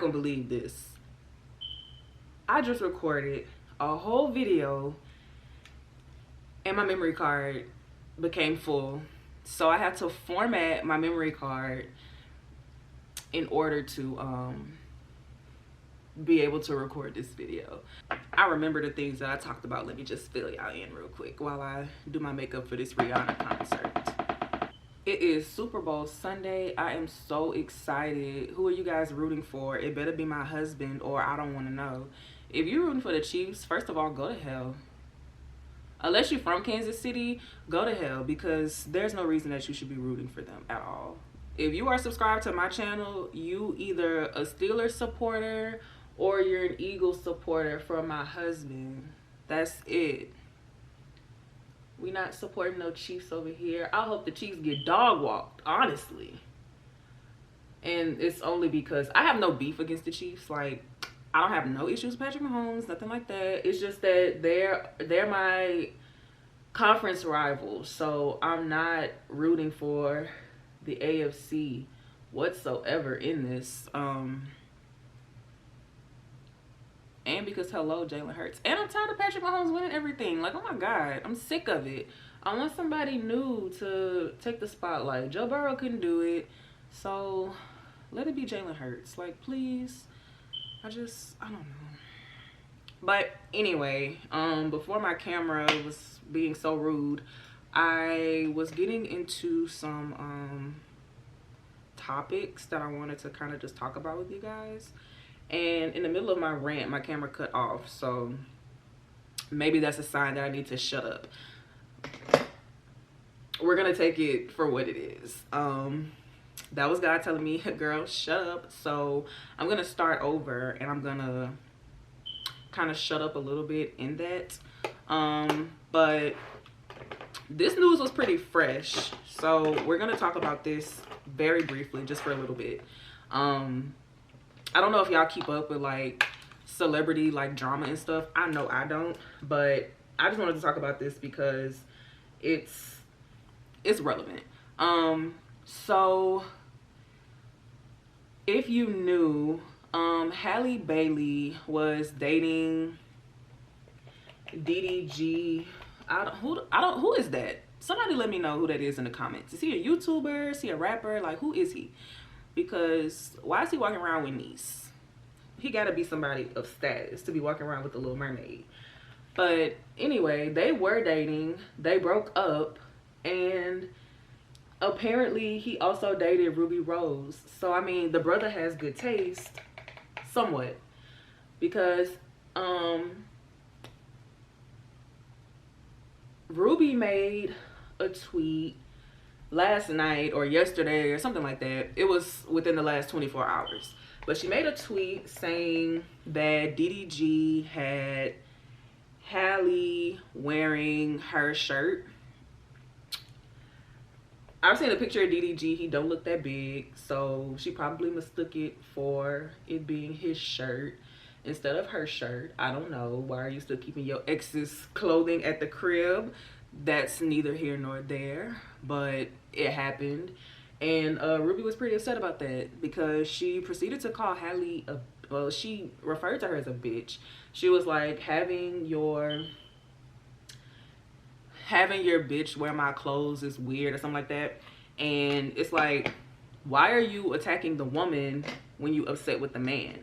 gonna believe this. I just recorded a whole video and my memory card became full. So I had to format my memory card in order to be able to record this video. I remember the things that I talked about. Let me just fill y'all in real quick while I do my makeup for this Rihanna concert. It is Super Bowl Sunday. I am so excited. Who are you guys rooting for? It better be my husband or I don't want to know. If you're rooting for the Chiefs, first of all, go to hell. Unless you're from Kansas City, go to hell, because there's no reason that you should be rooting for them at all. If you are subscribed to my channel, you either a Steelers supporter or you're an Eagles supporter for my husband. That's it. We not supporting no Chiefs over here. I hope the Chiefs get dog walked, honestly. And it's only because I have no beef against the Chiefs. Like, I don't have no issues with Patrick Mahomes, nothing like that. It's just that they're my conference rivals. So I'm not rooting for the AFC whatsoever in this. And because, hello, Jalen Hurts. And I'm tired of Patrick Mahomes winning everything. Like, oh my God, I'm sick of it. I want somebody new to take the spotlight. Joe Burrow couldn't do it. So let it be Jalen Hurts. Like, please. I don't know. But anyway, before my camera was being so rude, I was getting into some topics that I wanted to kind of just talk about with you guys. And in the middle of my rant, my camera cut off. So maybe that's a sign that I need to shut up. We're going to take it for what it is. That was God telling me, girl, shut up. So I'm going to start over and I'm going to kind of shut up a little bit in that. But this news was pretty fresh. So we're going to talk about this very briefly, just for a little bit. I don't know if y'all keep up with like celebrity like drama and stuff. I know I don't, but I just wanted to talk about this because it's relevant. So if you knew, Halle Bailey was dating DDG. Who is that? Somebody let me know who that is in the comments. Is he a YouTuber? Is he a rapper? Like, who is he? Because why is he walking around with niece? He got to be somebody of status to be walking around with the Little Mermaid. But anyway, they were dating. They broke up. And apparently he also dated Ruby Rose. So, I mean, the brother has good taste. Somewhat. Because Ruby made a tweet last night or yesterday or something like that. It was within the last 24 hours. But she made a tweet saying that DDG had Halle wearing her shirt. I've seen a picture of DDG. He don't look that big. So she probably mistook it for it being his shirt instead of her shirt. I don't know. Why are you still keeping your ex's clothing at the crib? That's neither here nor there, but it happened. And Ruby was pretty upset about that because she proceeded to call Halle well, she referred to her as a bitch. She was like, having your bitch wear my clothes is weird or something like that. And it's like, why are you attacking the woman when you upset with the man?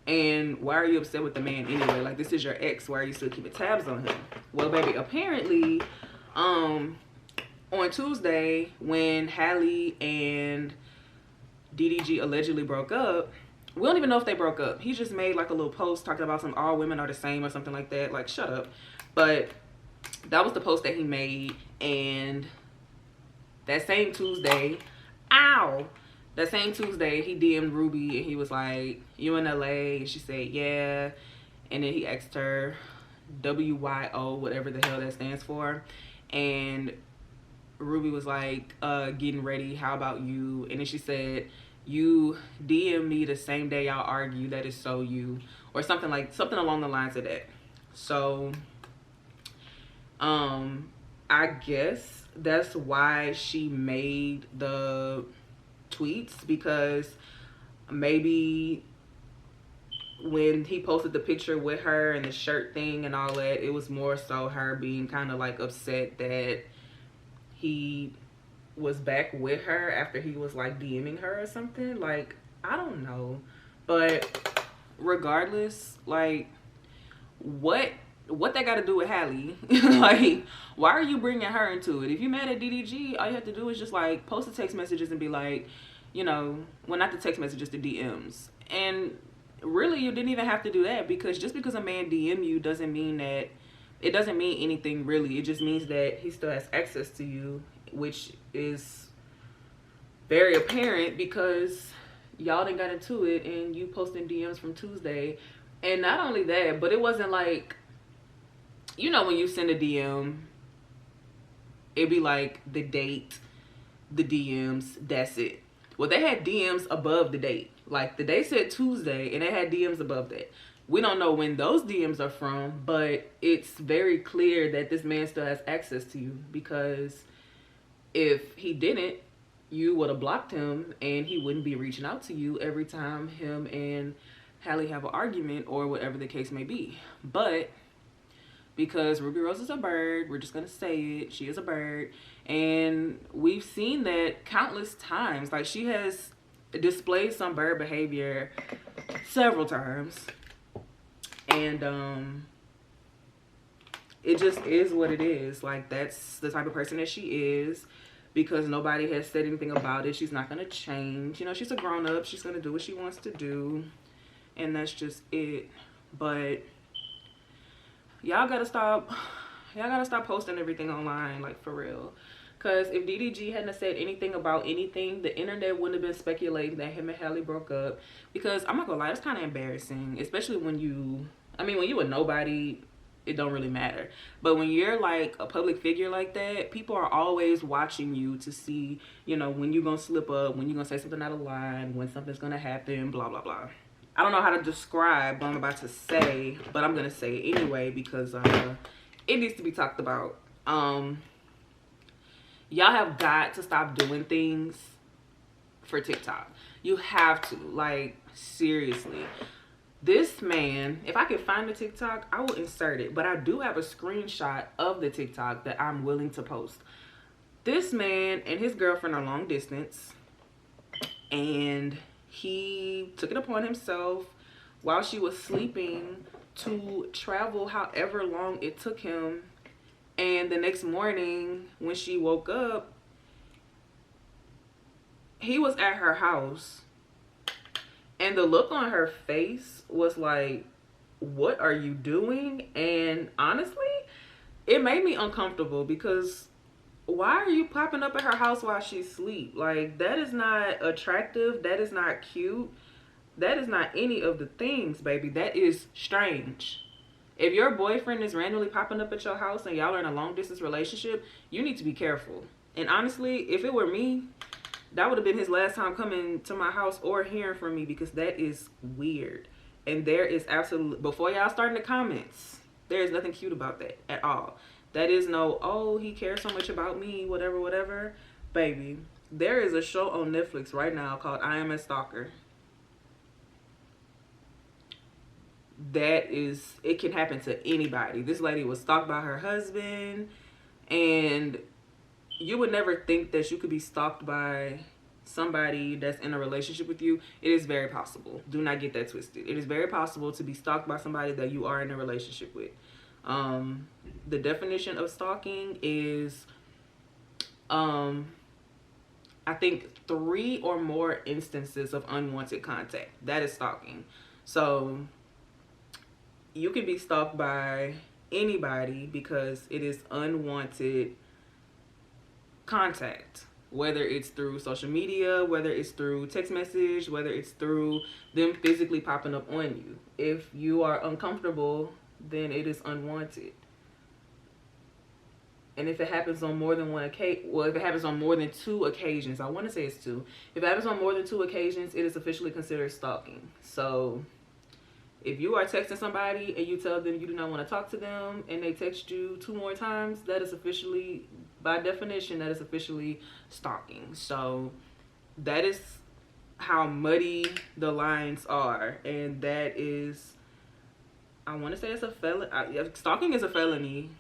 And why are you upset with the man anyway? Like, this is your ex. Why are you still keeping tabs on him? Well, baby, apparently, on Tuesday, when Halle and DDG allegedly broke up, we don't even know if they broke up. He just made like a little post talking about some all women are the same or something like that. Like, shut up. But that was the post that he made. And that same Tuesday, that same Tuesday, he DM'd Ruby and he was like, you in LA? And she said, yeah. And then he asked her WYO, whatever the hell that stands for. And Ruby was like, getting ready, how about you? And then she said, you DM me the same day y'all argue, that is so you. Or something along the lines of that. So, I guess that's why she made the tweets, because maybe when he posted the picture with her and the shirt thing and all that, it was more so her being kind of like upset that he was back with her after he was like DMing her or something. Like, I don't know. But regardless, like, what that got to do with Halle? Like, why are you bringing her into it? If you mad at DDG, all you have to do is just like post the text messages and be like, you know, well, not the text messages, the DMs. And really, you didn't even have to do that, because just because a man DM you doesn't mean that, it doesn't mean anything really. It just means that he still has access to you, which is very apparent because y'all done got into it and you posting DMs from Tuesday. And not only that, but it wasn't like, you know, when you send a DM, it'd be like the date, the DMs, that's it. Well, they had DMs above the date. Like, the date said Tuesday and they had DMs above that. We don't know when those DMs are from, but it's very clear that this man still has access to you, because if he didn't, you would have blocked him and he wouldn't be reaching out to you every time him and Halle have an argument or whatever the case may be. But because Ruby Rose is a bird, we're just gonna say it, she is a bird, and we've seen that countless times. Like, she has displayed some bird behavior several times, and it just is what it is. Like, that's the type of person that she is. Because nobody has said anything about it, she's not gonna change. You know, she's a grown-up, she's gonna do what she wants to do, and that's just it. But y'all gotta stop posting everything online, like, for real. Because if DDG hadn't said anything about anything, the internet wouldn't have been speculating that him and Halle broke up. Because I'm not gonna lie, it's kind of embarrassing, especially when you, I mean, when you a nobody, it don't really matter. But when you're like a public figure like that, people are always watching you to see, you know, when you're gonna slip up, when you're gonna say something out of line, when something's gonna happen, blah blah blah. I don't know how to describe what I'm about to say, but I'm gonna say it anyway because it needs to be talked about. Y'all have got to stop doing things for TikTok. You have to, like, seriously. This man, if I could find the TikTok, I will insert it. But I do have a screenshot of the TikTok that I'm willing to post. This man and his girlfriend are long distance. And he took it upon himself while she was sleeping to travel however long it took him. And the next morning when she woke up, he was at her house. And the look on her face was like, what are you doing? And honestly, it made me uncomfortable because why are you popping up at her house while she's asleep? Like, that is not attractive. That is not cute. That is not any of the things, baby. That is strange. If your boyfriend is randomly popping up at your house and y'all are in a long distance relationship, you need to be careful. And honestly, if it were me, that would have been his last time coming to my house or hearing from me, because that is weird. And there is absolutely, before y'all start in the comments, there is nothing cute about that at all. That is no, oh, he cares so much about me, whatever, whatever. Baby, there is a show on Netflix right now called I Am a Stalker. That is, it can happen to anybody. This lady was stalked by her husband, and you would never think that you could be stalked by somebody that's in a relationship with you. It is very possible. Do not get that twisted. It is very possible to be stalked by somebody that you are in a relationship with. The definition of stalking is, I think 3 or more instances of unwanted contact. That is stalking. So you can be stalked by anybody because it is unwanted contact, whether it's through social media, whether it's through text message, whether it's through them physically popping up on you. If you are uncomfortable, then it is unwanted. And if it happens on more than one occasion, well, if it happens on more than 2 occasions, I want to say it's 2. If it happens on more than 2 occasions, it is officially considered stalking. So if you are texting somebody and you tell them you do not want to talk to them and they text you 2 more times, that is officially, by definition, that is officially stalking. So that is how muddy the lines are, and that is, I want to say it's a felony. Stalking is a felony.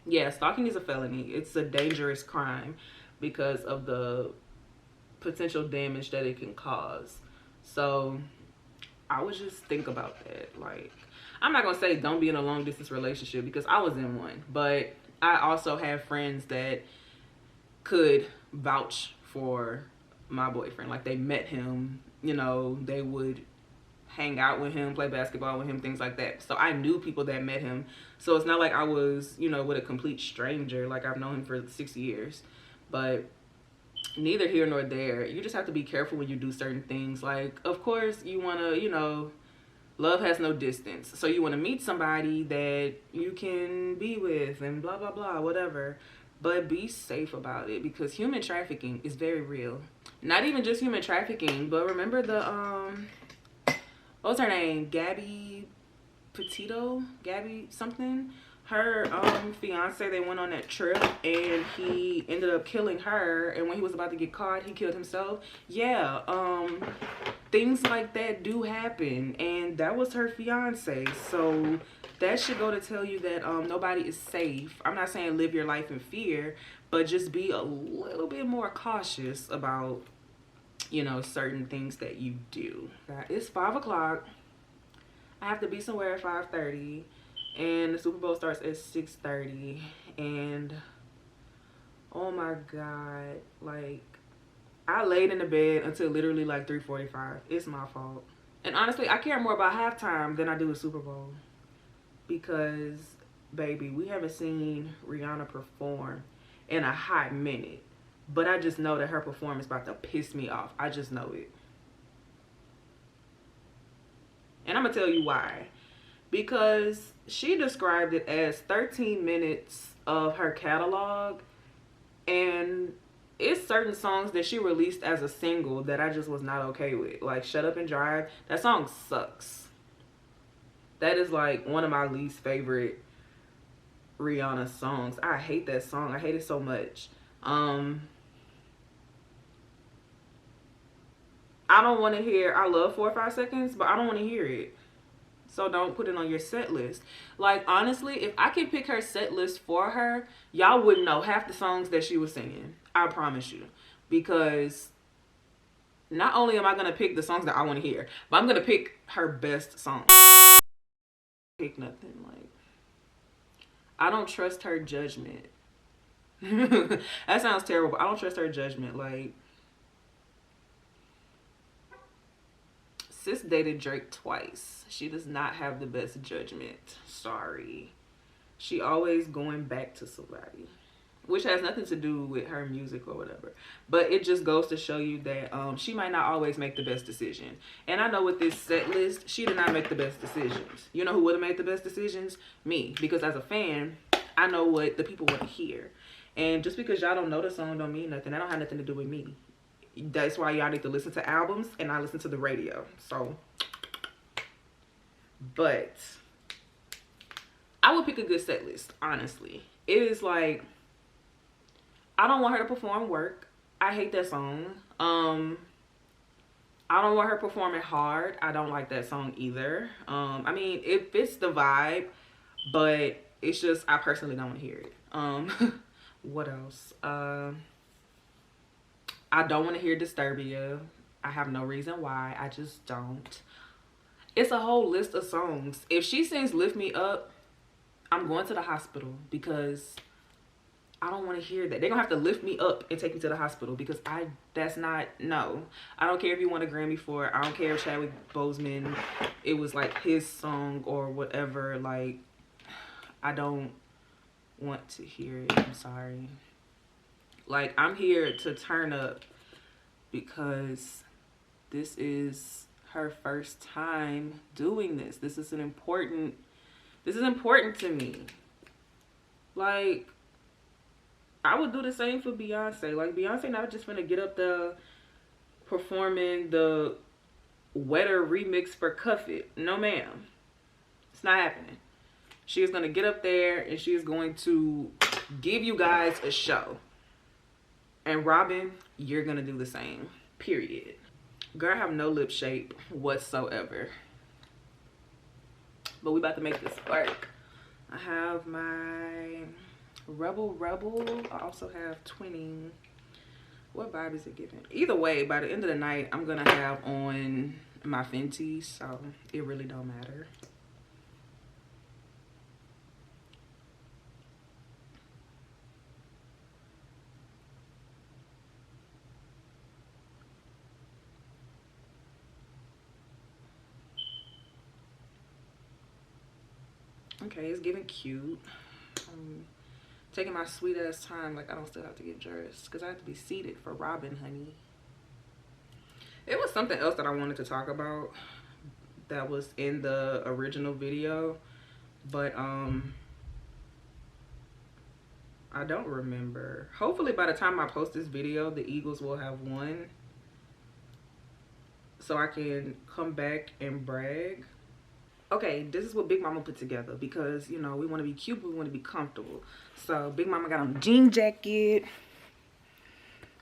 Yeah, stalking is a felony. It's a dangerous crime because of the potential damage that it can cause. So I would just think about that. Like, I'm not gonna say don't be in a long distance relationship because I was in one, but I also have friends that could vouch for my boyfriend. Like, they met him, you know, they would hang out with him, play basketball with him, things like that. So I knew people that met him. So it's not like I was, you know, with a complete stranger. Like, I've known him for 6 years. But neither here nor there. You just have to be careful when you do certain things. Like, of course, you want to, you know, love has no distance. So you want to meet somebody that you can be with and blah, blah, blah, whatever. But be safe about it, because human trafficking is very real. Not even just human trafficking, but remember the, what's her name? Gabby Petito? Gabby something? Her fiance, they went on that trip and he ended up killing her, and when he was about to get caught, he killed himself. Yeah, things like that do happen, and that was her fiance. So that should go to tell you that nobody is safe. I'm not saying live your life in fear, but just be a little bit more cautious about, you know, certain things that you do. It's 5 o'clock. I have to be somewhere at 5:30, and the Super Bowl starts at 6:30. And oh my God, like, I laid in the bed until literally like 3:45. It's my fault. And honestly, I care more about halftime than I do the Super Bowl, because baby, we haven't seen Rihanna perform in a hot minute. But I just know that her performance is about to piss me off. I just know it. And I'm going to tell you why. Because she described it as 13 minutes of her catalog. And it's certain songs that she released as a single that I just was not okay with. Like, Shut Up and Drive. That song sucks. That is like one of my least favorite Rihanna songs. I hate that song. I hate it so much. I don't want to hear, I love 4 or 5 seconds, but I don't want to hear it. So don't put it on your set list. Like, honestly, if I could pick her set list for her, y'all wouldn't know half the songs that she was singing. I promise you. Because not only am I going to pick the songs that I want to hear, but I'm going to pick her best songs. Pick nothing. Like, I don't trust her judgment. That sounds terrible, but I don't trust her judgment. Like, sis dated Drake twice. She does not have the best judgment. Sorry. She always going back to somebody, which has nothing to do with her music or whatever. But it just goes to show you that she might not always make the best decision. And I know with this set list, she did not make the best decisions. You know who would have made the best decisions? Me. Because as a fan, I know what the people want to hear. And just because y'all don't know the song don't mean nothing. That don't have nothing to do with me. That's why y'all need to listen to albums and I listen to the radio. So, but I would pick a good set list, honestly. It is like, I don't want her to perform Work. I hate that song. I don't want her performing Hard. I don't like that song either. I mean, it fits the vibe, but it's just, I personally don't want to hear it. What else? I don't want to hear Disturbia. I have no reason why. I just don't. It's a whole list of songs. If she sings Lift Me Up, I'm going to the hospital, because I don't want to hear that. They're going to have to lift me up and take me to the hospital, because that's not, no. I don't care if you won a Grammy for it. I don't care if Chadwick Boseman, it was like his song or whatever. Like, I don't want to hear it. I'm sorry. Like, I'm here to turn up because this is her first time doing this. This is important to me. Like, I would do the same for Beyonce. Like, Beyonce not just gonna get up there performing the Wetter remix for Cuff It. No, ma'am. It's not happening. She is gonna get up there and she is going to give you guys a show. And Robin, you're gonna do the same. Period. Girl, I have no lip shape whatsoever. But we about to make this work. I have my Rebel. I also have Twinning. What vibe is it giving? Either way, by the end of the night, I'm gonna have on my Fenty, so it really don't matter. Okay, it's giving cute. Taking my sweet ass time, like I don't still have to get dressed because I have to be seated for Robin, honey. It was something else that I wanted to talk about that was in the original video, but I don't remember. Hopefully by the time I post this video, the Eagles will have won, so I can come back and brag. Okay, this is what Big Mama put together because, you know, we want to be cute, but we want to be comfortable. So Big Mama got on a jean jacket,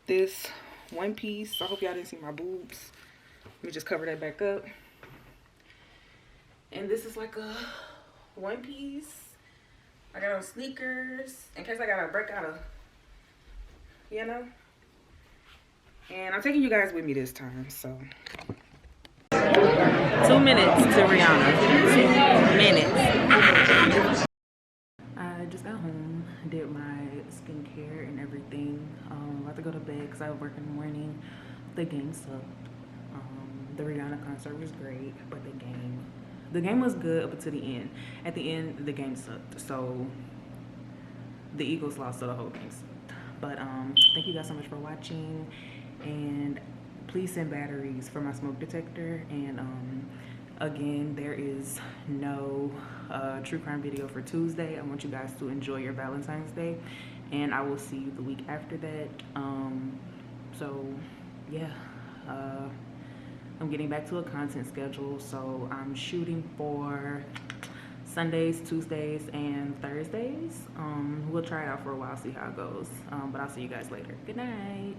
this one piece. I hope y'all didn't see my boobs. Let me just cover that back up. And this is like a one piece. I got on sneakers in case I gotta break out of, you know. And I'm taking you guys with me this time, so. 2 minutes to Rihanna. 2 minutes. I just got home, did my skincare and everything. About to go to bed because I work in the morning. The game sucked. The Rihanna concert was great, but the game was good up until the end. At the end, the game sucked. So the Eagles lost, so the whole game sucked. But thank you guys so much for watching, and please send batteries for my smoke detector. And again, there is no true crime video for Tuesday. I want you guys to enjoy your Valentine's Day, and I will see you the week after that. So yeah, I'm getting back to a content schedule, so I'm shooting for Sundays, Tuesdays, and Thursdays. We'll try it out for a while, see how it goes, but I'll see you guys later. Good night.